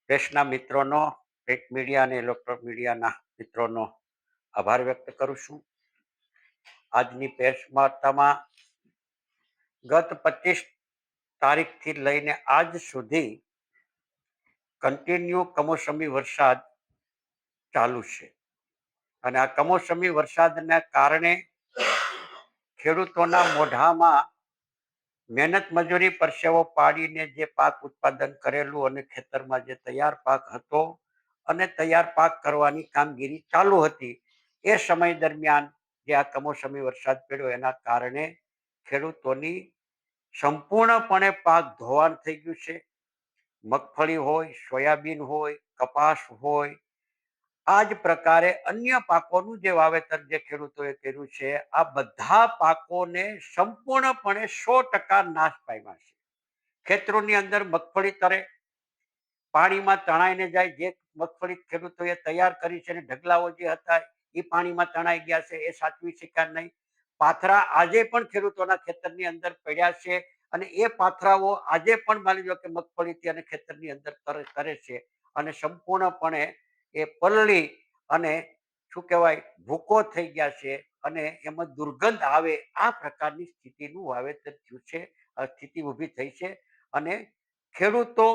પ્રેસના મિત્રોનો, print media અને electronic મીડિયાના મિત્રોનો આભાર વ્યક્ત કરું છું. આજની પ્રેસ વાર્તામાં ગત 25 તારીખથી લઈને આજ સુધી કન્ટિન્યુ કમોસમી વરસાદ ચાલુ છે અને આ કમોસમી વરસાદના કારણે ખેડૂતોના મોઢામાં મહેનત મજૂરી પરસેવો પાડીને જે પાક ઉત્પાદન કરેલું અને ખેતરમાં જે તૈયાર પાક હતો અને તૈયાર પાક કરવાની કામગીરી ચાલુ હતી, એ સમય દરમિયાન જે આ કમોસમી વરસાદ પડ્યો એના કારણે ખેડૂતોની સંપૂર્ણપણે પાક ધોવાણ થઈ ગયું છે. મગફળી હોય, સોયાબીન હોય, કપાસ હોય, આ જ પ્રકારે અન્ય પાકોનું જે વાવેતર જે ખેડૂતોએ કર્યું છે, આ બધા પાકોને સંપૂર્ણપણે 100% નાશ પામ્યા છે. ખેતરોની અંદર મગફળી તરે, પાણીમાં તણાઈને જાય. જે મગફળી ખેડૂતોએ તૈયાર કરી છે અને ઢગલાઓ જે હતા એ પાણીમાં તણાઈ ગયા છે, એ સાચવી શક્યા નહીં. પાથરા આજે પણ ખેડૂતોના ખેતરની અંદર પડ્યા છે અને એ પાથરાઓ આજે પણ માની લો કે મગફળીથી અને ખેતરની અંદર તરે છે અને સંપૂર્ણપણે એ પલળી અને શું કહેવાય ભૂકો થઈ ગયા છે અને એમાં દુર્ગંધ આવે આ પ્રકારની સ્થિતિનું વાવેતર થયું છે. સ્થિતિ ઊભી થઈ છે અને ખેડૂતો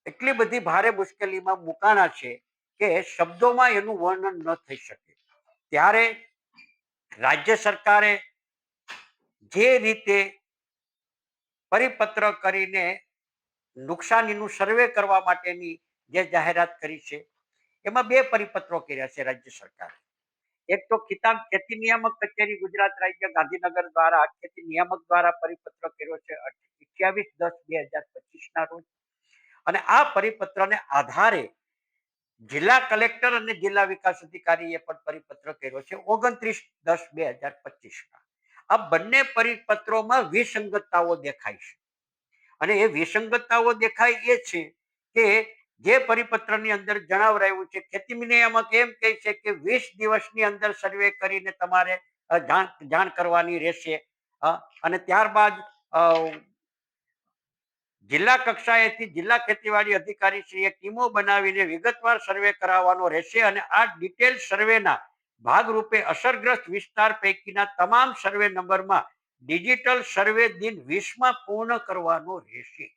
એટલી બધી ભારે મુશ્કેલીમાં મુકાણા છે કે શબ્દોમાં એનું વર્ણન ન થઈ શકે. ત્યારે રાજ્ય સરકારે જે રીતે પરિપત્ર કરીને નુકસાનીનું સર્વે કરવા માટેની જે જાહેરાત કરી છે, એમાં બે પરિપત્રો કર્યા છે રાજ્ય સરકારે. એક તો ખેતી નિયામક કચેરી ગુજરાત રાજ્ય ગાંધીનગર દ્વારા ખેતી નિયામક દ્વારા પરિપત્ર કર્યો છે 28/10/2025 ના રોજ. અને આ પરિપત્રને આધારે જિલ્લા કલેક્ટર અને જિલ્લા વિકાસ અધિકારીએ પણ પરિપત્ર કર્યો છે 29/10/2025 ના. આ બંને પરિપત્રોમાં વિસંગતતાઓ દેખાય છે અને એ વિસંગતતાઓ દેખાય એ છે કે જે પરિપત્રની અંદર જણાવરાયું છે, ખેતી નિયામક એમ કહે છે કે 20 દિવસની અંદર સર્વે કરીને તમારે જાણ કરવાની રહેશે અને ત્યારબાદ જિલ્લા કક્ષાએથી જિલ્લા ખેતીવાડી અધિકારી શ્રીએ ટીમો બનાવીને વિગતવાર સર્વે કરાવવાનો રહેશે અને આ ડિટેલ સર્વેના ભાગરૂપે અસરગ્રસ્ત વિસ્તાર પૈકીના તમામ સર્વે નંબરમાં ડિજિટલ સર્વે દિન 20માં પૂર્ણ કરવાનો રહેશે.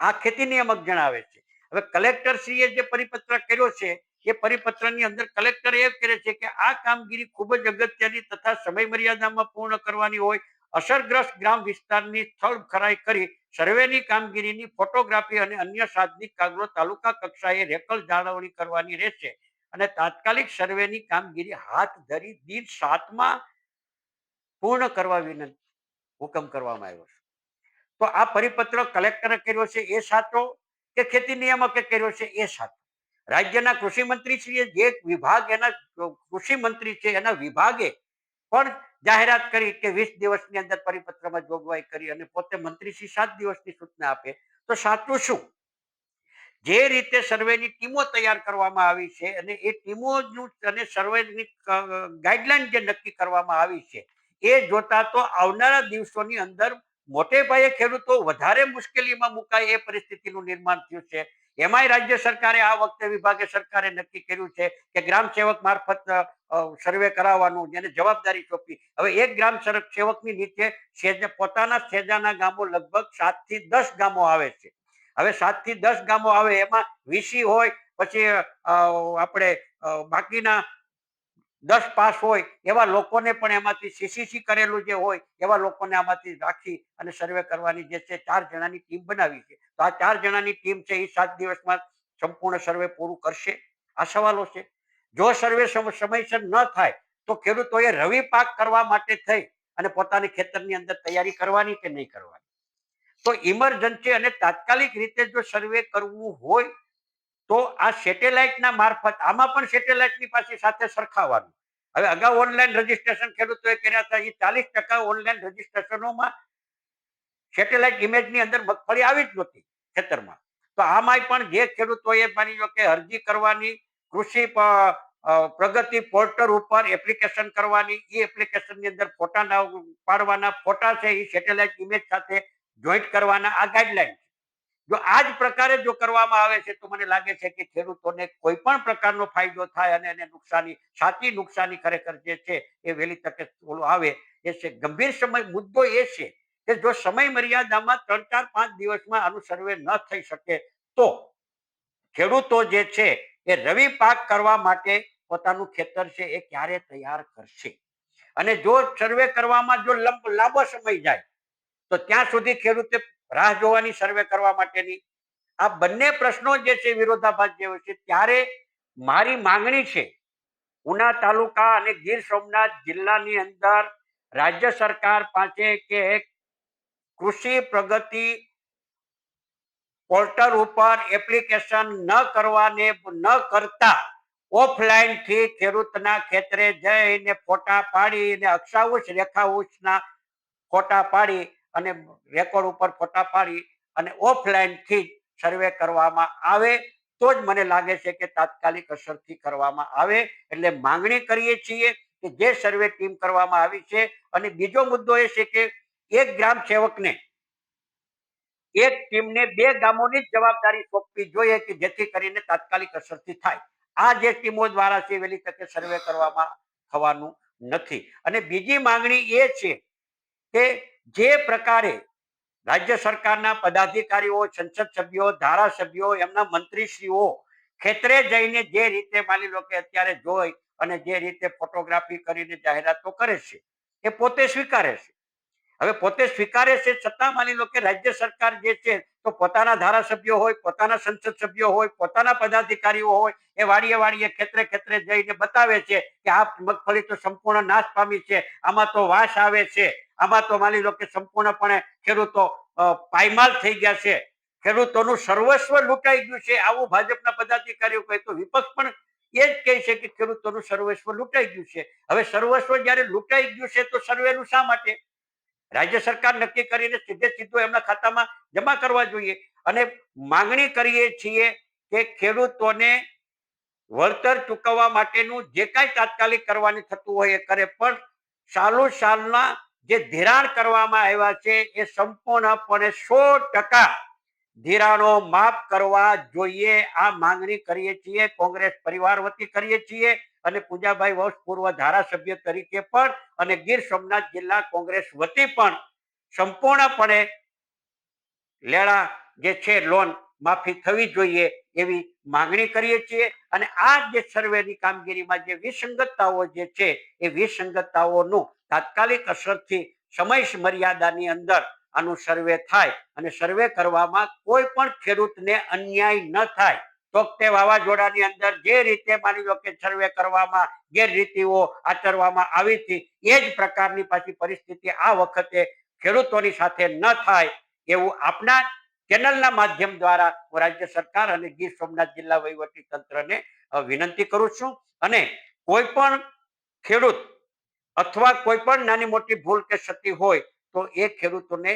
આ ખેતી નિયામક જણાવે છે. હવે કલેક્ટર શ્રીએ જે પરિપત્ર કર્યો છે એ પરિપત્રની અંદર કલેક્ટર એ કહે છે કે આ કામગીરી ખૂબ જ અગત્યની તથા સમય મર્યાદામાં પૂર્ણ કરવાની હોય. અસરગ્રસ્ત ગ્રામ વિસ્તારની સ્થળ ખરાઈ કરી સર્વેની કામગીરીની ફોટોગ્રાફી અને અન્ય સાધનિક કાગળો તાલુકા કક્ષાએ રેકલ જાળવણી કરવાની રહેશે અને તાત્કાલિક સર્વેની કામગીરી હાથ ધરી દિન 7માં પૂર્ણ કરવા વિનંતી હુકમ કરવામાં આવ્યો છે. તો આ પરિપત્ર કલેક્ટરે કર્યો છે એ સાચો કે ખેતી નિયામકે કર્યો છે એ સાચો? રાજ્યના કૃષિ મંત્રીશ્રીએ જે વિભાગ એના કૃષિ મંત્રી છે એના વિભાગે પણ જાહેરાત કરી કે 20 દિવસની અંદર પરિપત્રમાં જોગવાઈ કરી અને પોતે મંત્રીશ્રી 7 દિવસની સૂચના આપે, તો સાચું શું? જે રીતે સર્વેની ટીમો તૈયાર કરવામાં આવી છે અને એ ટીમોનું અને સર્વેની ગાઈડલાઈન જે નક્કી કરવામાં આવી છે એ જોતા તો આવનારા દિવસોની અંદર મોટે પાયે ખેડૂતો વધારે મુશ્કેલીમાં મુકાય એ પરિસ્થિતિનું નિર્માણ થયું છે. એમાંય રાજ્ય સરકારે આ વખતે વિભાગે સરકારે નક્કી કર્યું છે કે ગ્રામ સેવક મારફત સર્વે કરાવવાનું, જેને જવાબદારી સોંપી. હવે એક ગ્રામ સેવકની નીચે પોતાના સેજાના ગામો લગભગ 7 થી 10 ગામો આવે છે. હવે 7 થી 10 ગામો આવે એમાં વીસી હોય, પછી આપણે બાકીના 10 પાસ હોય એવા લોકોને પણ એમાંથી સીસીસી કરેલું જે હોય એવા લોકોને આમાંથી રાખી અને સર્વે કરવાની જે છે 4 જણાની ટીમ બનાવી છે. તો આ 4 જણાની ટીમ છે એ 7 દિવસમાં સંપૂર્ણ સર્વે પૂરું કરશે? આ સવાલો છે. જો સર્વે સમયસર ન થાય તો ખેડૂતોએ રવિ પાક કરવા માટે થઈ અને પોતાની ખેતરની અંદર તૈયારી કરવાની કે નહીં કરવાની? તો ઇમરજન્સી અને તાત્કાલિક રીતે જો સર્વે કરવું હોય તો આ સેટેલાઇટના મારફત, આમાં પણ સેટેલાઇટની પાસે સાથે સરખાવવાનું. હવે અગાઉ ઓનલાઈન રજીસ્ટ્રેશન ખેડૂતોએ કર્યા હતા, એ 40% ઓનલાઈન રજીસ્ટ્રેશનોમાં સેટેલાઇટ ઇમેજની અંદર મગફળી આવી જ નહોતી ખેતરમાં. તો આમાંય પણ જે ખેડૂતોએ માની લો કે અરજી કરવાની, કૃષિ પ્રગતિ પોર્ટલ ઉપર એપ્લિકેશન કરવાની, એ એપ્લિકેશનની અંદર ફોટા પાડવાના, ફોટા છે એ સેટેલાઇટ ઇમેજ સાથે જોઈન્ટ કરવાના, આ ગાઈડલાઈન. જો આ જ પ્રકારે જો કરવામાં આવે છે તો મને લાગે છે કે ખેડૂતોને કોઈ પણ પ્રકારનો ફાયદો થાય અને એને નુકસાની સાચી નુકસાની ખરેખર જે છે એ વહેલી તકે ઓલો આવે એ છે. ગંભીર સમય મુદ્દો એ છે કે જો સમય મર્યાદામાં 3-4-5 દિવસમાં આનું સર્વે ન થઈ શકે તો ખેડૂતો જે છે એ રવિ પાક કરવા માટે પોતાનું ખેતર છે એ ક્યારે તૈયાર કરશે? અને જો સર્વે કરવામાં જો લાંબો સમય જાય તો ત્યાં સુધી ખેડૂતે રાહ જોવાની સર્વે કરવા માટેની. આ બંને પ્રશ્નો જે છે વિરોધાભાસ જે હોય છે. ત્યારે મારી માંગણી છે ઉના તાલુકા અને ગીર સોમનાથ જિલ્લાની અંદર રાજ્ય સરકાર પાસે કે કૃષિ પ્રગતિ પોર્ટલ ઉપર એપ્લિકેશન ન કરતા ઓફલાઈન થી ખેડૂતના ખેતરે જઈને ફોટા પાડીને અક્ષાંશ રેખાંશના ફોટા પાડી અને રેકોર્ડ ઉપર ફોટા પાડી અને ઓફલાઈન થી સર્વે કરવામાં આવે તો જ મને લાગે છે કે તાત્કાલિક અસરથી કરવામાં આવે. એટલે માંગણી કરીએ છીએ કે જે સર્વે ટીમ કરવામાં આવી છે. અને બીજો મુદ્દો એ છે કે એક ગ્રામ સેવકને એક ટીમને 2 ગામોની જવાબદારી સોંપવી જોઈએ કે જેથી કરીને તાત્કાલિક અસરથી થાય. આ જે ટીમો દ્વારા છે વહેલી તકે સર્વે કરવામાં થવાનું નથી. અને બીજી માંગણી એ છે કે જે પ્રકારે રાજ્ય સરકારના પદાધિકારીઓ, સંસદ સભ્યો, ધારાસભ્યો, એમના મંત્રીશ્રીઓ ખેતરે જઈને જે રીતે માની લો કે અત્યારે જોઈ અને જે રીતે ફોટોગ્રાફી કરીને જાહેરાતો કરે છે એ પોતે સ્વીકારે છે. હવે પોતે સ્વીકારે છે છતાં માની લો કે રાજ્ય સરકાર જે છે તો પોતાના ધારાસભ્યો હોય, પોતાના સંસદ સભ્યો હોય, પોતાના પદાધિકારીઓ હોય એ વાડીએ ખેતરે જઈને બતાવે છે કે આ મગફળી તો સંપૂર્ણ નાશ પામી છે, આમાં તો વાસ આવે છે, આમાં તો માની લો કે સંપૂર્ણપણે ખેડૂતો પાયમાલ થઈ ગયા છે, ખેડૂતોનું સર્વસ્વ લૂંટાઈ ગયું છે. આવું ભાજપના પદાધિકારીઓ કહે તો વિપક્ષ પણ એ જ કહે છે કે ખેડૂતોનું સર્વસ્વ લૂંટાઈ ગયું છે. હવે સર્વસ્વ જયારે લૂંટાઈ ગયું છે તો સર્વેનું શા માટે? રાજ્ય સરકાર નક્કી કરીને સીધું એમના ખાતામાં જમા કરવા જોઈએ. અને માંગણી કરીએ છીએ કે ખેડૂતોને વળતર ચૂકવવા માટેનું જે કાંઈ તાત્કાલિક કરવાની થતું હોય એ કરે, પણ સાલના જે ધિરાણ કરવામાં આવ્યા છે એ સંપૂર્ણપણે 100% ધિરાણો માફ કરવા જોઈએ. આ માંગણી કરીએ છીએ, કોંગ્રેસ પરિવાર વતી કરીએ છીએ અને પૂજાભાઈ વંશ પૂર્વ ધારાસભ્ય તરીકે પણ અને ગીર સોમનાથ જિલ્લા કોંગ્રેસ વતી પણ સંપૂર્ણપણે લેણા જે છે લોન માફી થવી જોઈએ એવી માંગણી કરીએ છીએ. અને આ જે સર્વેની કામગીરીમાં જે વિસંગતતાઓ જે છે એ વિસંગતતાઓનું તાત્કાલિક અસરથી સમય મર્યાદાની અંદર આનું સર્વે થાય અને સર્વે કરવામાં કોઈ પણ ખેડૂતને અન્યાય ન થાય. તો તે વાવાઝોડાની અંદર જે રીતે માની લો કે સર્વે કરવામાં ગેરરીતિઓ આચરવામાં આવી હતી એ જ પ્રકારની પાછી પરિસ્થિતિ આ વખતે ખેડૂતોની સાથે ન થાય એવું આપના ચેનલના માધ્યમ દ્વારા હું રાજ્ય સરકાર અને ગીર સોમનાથ જિલ્લા વહીવટી તંત્રને વિનંતી કરું છું. અને કોઈ પણ ખેડૂત અથવા કોઈ પણ નાની મોટી ભૂલ કે ક્ષતિ હોય તો એ ખેડૂતોને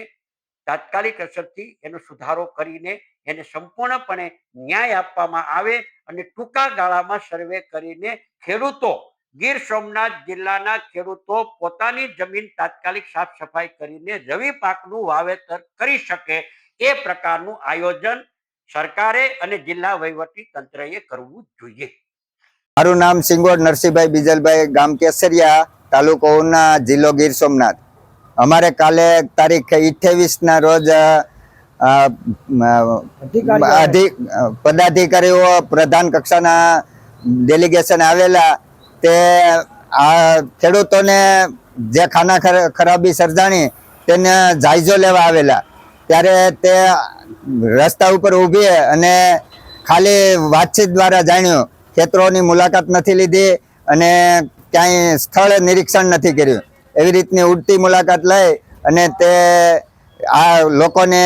તાત્કાલિક અસરથી એનો સુધારો કરીને એને સંપૂર્ણપણે ન્યાય આપવામાં આવે અને ટૂંકા ગાળામાં સર્વે કરીને ખેડૂતો ગીર સોમનાથ જિલ્લાના ખેડૂતો પોતાની જમીન તાત્કાલિક સાફ સફાઈ કરીને રવિ પાકનું વાવેતર કરી શકે એ પ્રકારનું આયોજન સરકારે અને જિલ્લા વહીવટી તંત્રએ કરવું જોઈએ. મારું નામ સિંગોડ નરસિંહભાઈ બીજલભાઈ, ગામ કેસરિયા, તાલુકો ઉના, જિલ્લો ગીર સોમનાથ. અમારે કાલે તારીખ 28ના રોજ પદાધિકારીઓ પ્રધાન કક્ષાના ડેલિગેશન આવેલા. તે આ ખેડૂતોને જે ખાના ખરાબી સર્જાણી તેને જાયજો લેવા આવેલા. ત્યારે તે રસ્તા ઉપર ઊભી અને ખાલી વાતચીત દ્વારા જાણ્યું, ખેતરોની મુલાકાત નથી લીધી અને ક્યાંય સ્થળ નિરીક્ષણ નથી કર્યું. એવી રીતની ઉડતી મુલાકાત લઈ અને તે આ લોકોને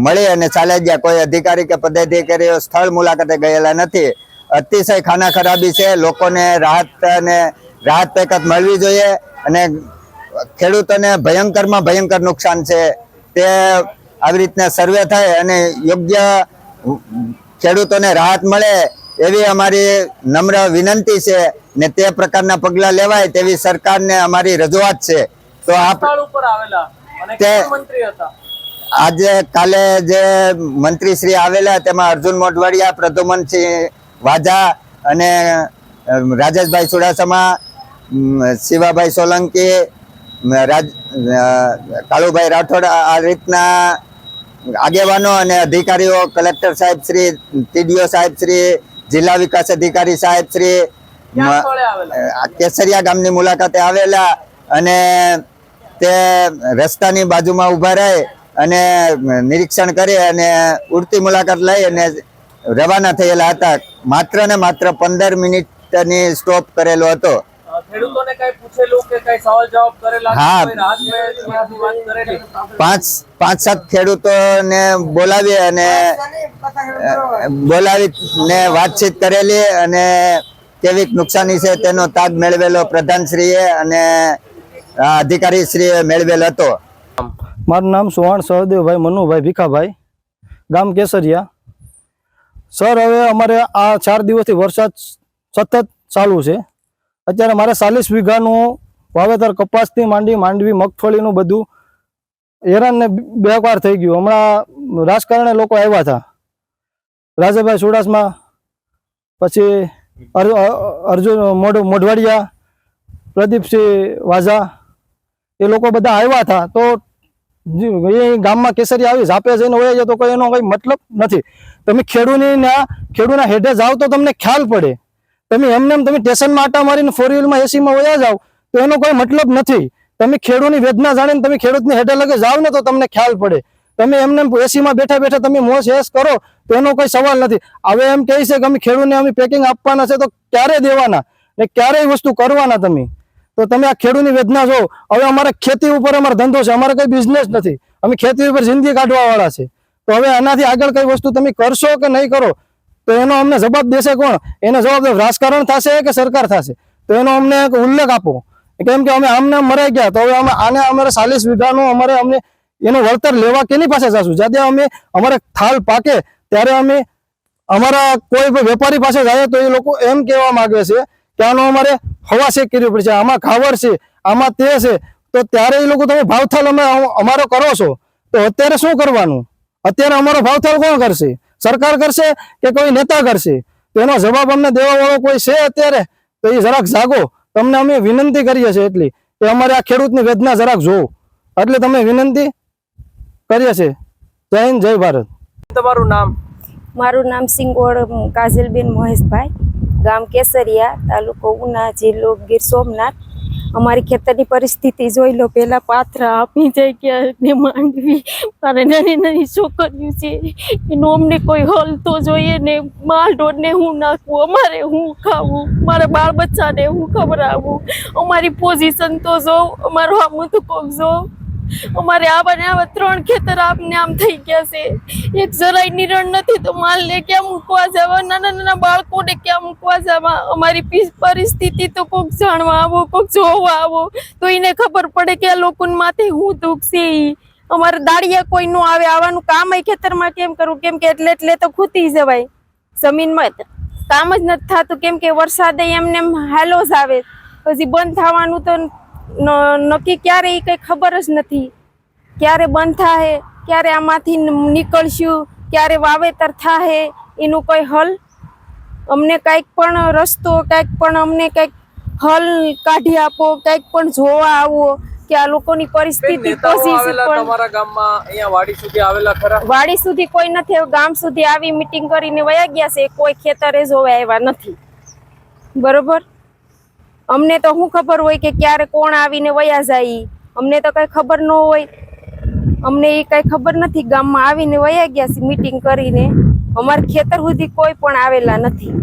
મળી અને ચાલ્યા ગયા. કોઈ અધિકારી કે પદાધિકારીઓ સ્થળ મુલાકાતે ગયેલા નથી. અતિશય ખાના ખરાબી છે. લોકોને રાહત પેકત મળવી જોઈએ અને ખેડૂતોને ભયંકરમાં ભયંકર નુકસાન છે. તે આવી રીતના સર્વે થાય અને યોગ્ય ખેડૂતોને રાહત મળે એવી અમારી નમ્ર વિનંતી છે ને તે પ્રકારના પગલાં લેવાય તેવી સરકારને અમારી રજૂઆત છે. તો આજે કાલે જે મંત્રી શ્રી આવેલા તેમાં અર્જુન મોઢવાડિયા, પ્રદ્યુમનસિંહ વાજા અને રાજેશભાઈ ચુડાસમા, શિવાભાઈ સોલંકી, કાળુભાઈ રાઠોડ, આ રીતના આગેવાનો અને અધિકારીઓ, કલેક્ટર સાહેબ શ્રી, ટીડીઓ સાહેબ શ્રી, જિલ્લા વિકાસ અધિકારી સાહેબ શ્રી કેસરિયા ગામની મુલાકાતે આવેલા અને તે રસ્તાની બાજુમાં ઊભા રહી અને નિરીક્ષણ કરી અને ઉડતી મુલાકાત લઈ અને રવાના થયેલા હતા. માત્ર ને માત્ર 15 મિનિટની સ્ટોપ કરેલો હતો. ખેડૂતોને કઈ પૂછેલું કે કઈ સવાલ જવાબ કરેલા? હા. કોઈ રાહત ત્યાંથી વાત કરેલી? 5-7 ખેડૂતોને બોલાવીને વાતચીત કરેલી અને કેવી નુકસાની છે તેનો તાગ મેળવેલો પ્રધાનશ્રીએ અને અધિકારીશ્રીએ મેળવેલ હતો. મારું નામ સુવર્ણ સહદેવભાઈ મનુભાઈ ભીખાભાઈ, ગામ કેસરિયા. સર, હવે અમારે આ 4 દિવસથી વરસાદ સતત ચાલુ છે. અત્યારે મારે 40 વીઘાનું વાવેતર કપાસથી માંડવી મગફળીનું બધું હેરાન ને બેકાર થઈ ગયું. હમણાં રાજકારણે લોકો આવ્યા હતા, રાજેશભાઈ ચુડાસમા, પછી અર્જુન મોઢવાડિયા, પ્રદીપસિંહ વાજા, એ લોકો બધા આવ્યા હતા. તો એ ગામમાં કેસરી આવી ઝાપે જઈને વયા જાય તો કોઈ એનો કઈ મતલબ નથી. તમે ખેડૂના હેઠે જાઓ તો તમને ખ્યાલ પડે. તમે એમને તમે સ્ટેશનમાં આટા મારીને 4 વ્હીલમાં એસીમાં વયા જાઓ તો એનો કોઈ મતલબ નથી. તમે ખેડૂતની વેદના જાણીને તમે ખેડૂતની હેઠે લગે જાઓ ને તો તમને ખ્યાલ પડે. તમે એમને એસીમાં બેઠા બેઠા તમે મોજ હેસ કરો તો એનો કોઈ સવાલ નથી. હવે એમ કહે છે કે અમે ખેડૂતને અમે પેકિંગ આપવાના છે, તો ક્યારે દેવાના ને ક્યારે વસ્તુ કરવાના તમે? તો તમે આ ખેડૂતની વેદના જો. હવે અમારે ખેતી ઉપર અમારો ધંધો છે, અમારે કઈ બિઝનેસ નથી. અમે ખેતી ઉપર જિંદગી કાઢવા વાળા છે. તો હવે આનાથી આગળ કઈ વસ્તુ તમે કરશો કે નહીં કરો તો એનો અમને જવાબ દેશે કોણ? એનો જવાબ રાજકારણ થશે કે સરકાર થશે? તો એનો અમને ઉલ્લેખ આપો. કેમ કે અમે આમને મરાઈ ગયા તો હવે આને અમારે 40 વીઘાનું અમને એનું વળતર લેવા કેની પાસે જશું? જ્યારે અમે અમારે થાલ પાકે ત્યારે અમે અમારા કોઈ વેપારી પાસે જાય તો એ લોકો એમ કહેવા માંગે છે કે આનો અમારે હવા શેક કરવી પડશે, આમાં ખાવડ છે, આમાં તે છે. તો ત્યારે એ લોકો તમે ભાવતાલ અમારો કરો છો તો અત્યારે શું કરવાનું? અત્યારે અમારો ભાવતાલ કોણ કરશે? સરકાર કરશે કે કોઈ નેતા કરશે? તો એનો જવાબ અમને દેવા વાળો કોઈ છે અત્યારે? તો એ જરાક જાગો. તમને અમે વિનંતી કરીએ છીએ એટલી કે અમારે આ ખેડૂતની વેદના જરાક જોવો, એટલે તમે વિનંતી કરીએ છીએ. જય હિન્દ, જય ભારત. તમારું નામ? મારું નામ સિંગોડ કાજલબેન મહેશભાઈ, ગામ કેસરિયા, તાલુકો ઉના, જિલ્લો ગીર સોમનાથ. અમારી ખેતરની પરિસ્થિતિ જોઈ લો. પેલા પાથરા આપી જાય ગયા ને માંડવી, મારે નાની નાની છોકરીઓ છે, એનો અમને કોઈ હલ તો જોઈએ ને. માલઢોરને હું નાખવું, અમારે હું ખાવું, મારા બાળ બચ્ચાને હું ખવડાવવું? અમારી પોઝિશન તો જો, અમારો આમ તો કોક જો. અમારે આવા ને આવા 3 ખેતર આમને આમ થઈ ગયા છે. એક જરાય નિરણ નથી તો માલને ક્યાં મૂકવા જવા? નાના નાના બાળકોને ક્યાં મૂકવા જવા? અમારી પરિસ્થિતિ તો કોક જાણવા આવો, કોક જોવા આવો તો એને ખબર પડે કે આ લોકોને માથે હું દુઃખ છે. અમારે દાળિયા કોઈ નો આવે, આવવાનું કામ ખેતરમાં કેમ કરવું? કેમ કે એટલે તો ખૂટી જવાય. જમીનમાં કામ જ નથી થતું કેમ કે વરસાદ એમને હાલો જ આવે. પછી બંધ થવાનું તો નક્કી ક્યારે એ કઈ ખબર જ નથી. ક્યારે બંધ થાય, ક્યારે આમાંથી નીકળશું, ક્યારે વાવેતર થાય, એનું કોઈ હલ અમને કંઈક પણ રસ્તો, કંઈક પણ અમને કંઈક હલ કાઢી આપો, કંઈક પણ જોવા આવો કે આ લોકોની પરિસ્થિતિ. તમારા ગામમાં અહીંયા વાડી સુધી આવેલા ખરા? વાડી સુધી કોઈ નથી. ગામ સુધી આવી મીટિંગ કરીને વયા ગયા છે, કોઈ ખેતરે જોવા આવ્યા નથી. બરોબર, અમને તો શું ખબર હોય કે ક્યારે કોણ આવીને વયા જાય? અમને તો કઈ ખબર ન હોય. અમને એ કઈ ખબર નથી. ગામમાં આવીને વયા ગયા છે મીટિંગ કરીને. અમારા ખેતર સુધી કોઈ પણ આવેલા નથી.